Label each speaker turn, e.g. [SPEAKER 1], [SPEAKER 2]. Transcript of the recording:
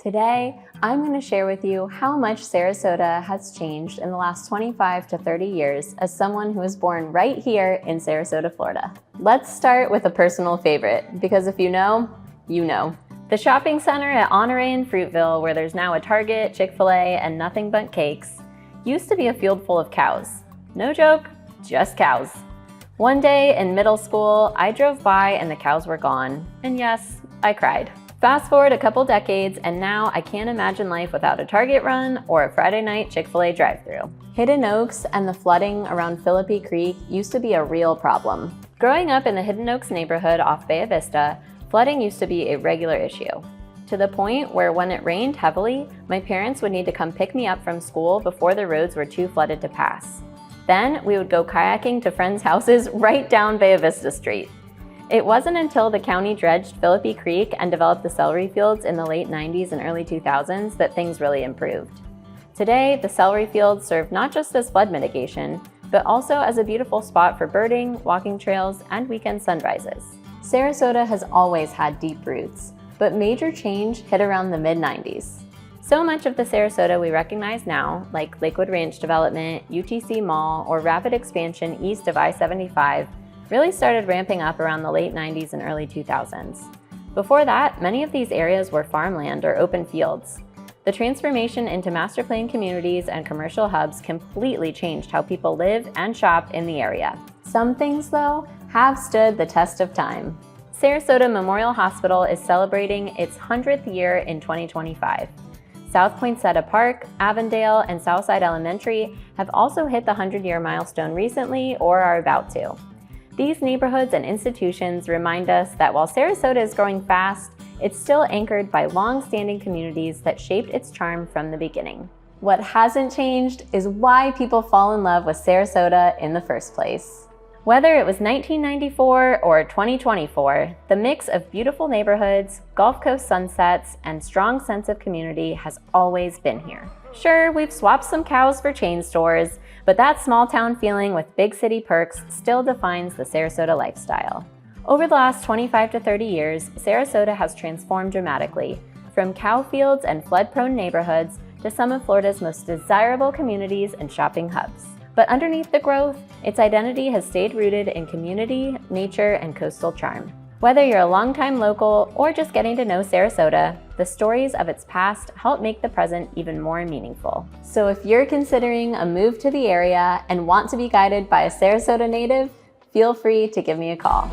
[SPEAKER 1] Today, I'm going to share with you how much Sarasota has changed in the last 25 to 30 years as someone who was born right here in Sarasota, Florida. Let's start with a personal favorite, because if you know, you know. The shopping center at Honore in Fruitville, where there's now a Target, Chick-fil-A, and nothing but cakes, used to be a field full of cows. No joke, just cows. One day in middle school, I drove by and the cows were gone. And yes, I cried. Fast forward a couple decades, and now I can't imagine life without a Target run or a Friday night Chick-fil-A drive-thru. Hidden Oaks and the flooding around Philippi Creek used to be a real problem. Growing up in the Hidden Oaks neighborhood off Bay Vista, flooding used to be a regular issue, to the point where when it rained heavily, my parents would need to come pick me up from school before the roads were too flooded to pass. Then we would go kayaking to friends' houses right down Bay Vista Street. It wasn't until the county dredged Philippi Creek and developed the Celery Fields in the late 90s and early 2000s that things really improved. Today, the Celery Fields serve not just as flood mitigation, but also as a beautiful spot for birding, walking trails, and weekend sunrises. Sarasota has always had deep roots, but major change hit around the mid-90s. So much of the Sarasota we recognize now, like Lakewood Ranch development, UTC Mall, or rapid expansion east of I-75, really started ramping up around the late 90s and early 2000s. Before that, many of these areas were farmland or open fields. The transformation into master plan communities and commercial hubs completely changed how people live and shop in the area. Some things, though, have stood the test of time. Sarasota Memorial Hospital is celebrating its 100th year in 2025. South Poinsettia Park, Avondale, and Southside Elementary have also hit the 100-year milestone recently or are about to. These neighborhoods and institutions remind us that while Sarasota is growing fast, it's still anchored by long-standing communities that shaped its charm from the beginning. What hasn't changed is why people fall in love with Sarasota in the first place. Whether it was 1994 or 2024, the mix of beautiful neighborhoods, Gulf Coast sunsets, and strong sense of community has always been here. Sure, we've swapped some cows for chain stores, but that small town feeling with big city perks still defines the Sarasota lifestyle. Over the last 25 to 30 years, Sarasota has transformed dramatically, from cow fields and flood-prone neighborhoods to some of Florida's most desirable communities and shopping hubs. But underneath the growth, its identity has stayed rooted in community, nature, and coastal charm. Whether you're a longtime local or just getting to know Sarasota, the stories of its past help make the present even more meaningful. So if you're considering a move to the area and want to be guided by a Sarasota native, feel free to give me a call.